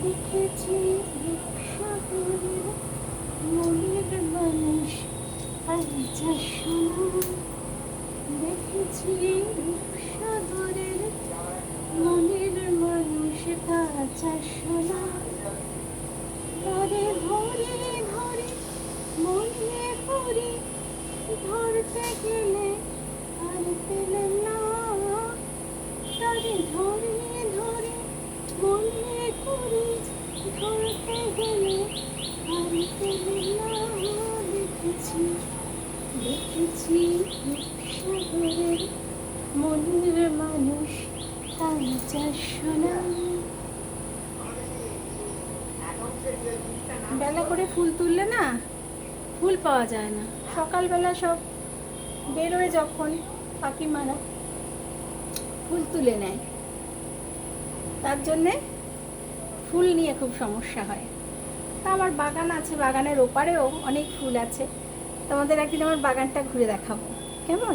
দেখেছি রূপসাগরের মনের মানুষ আচ্ছা শোনা, দেখেছি রূপসাগরের মনের মানুষ কাঁচা সোনা। তারে ধরে ধরে মনে করি, ধরতে গেলে আর পেলাম না। তারে ধরে ধরে মনে করি, ধরতে গেলে আর পেলাম না। দেখেছি দেখেছি রূপসাগরের মনের মানুষ কাঁচা সোনা। বেলা করে ফুল তুললে না ফুল পাওয়া যায় না। সকালবেলা সব বেরোয় যখন কাকিমারা ফুল তুলে নেয়, তার জন্যে ফুল নিয়ে খুব সমস্যা হয়। তা আমার বাগান আছে, বাগানের ওপারেও অনেক ফুল আছে। তোমাদের একদিন আমার বাগানটা ঘুরে দেখাবো, কেমন?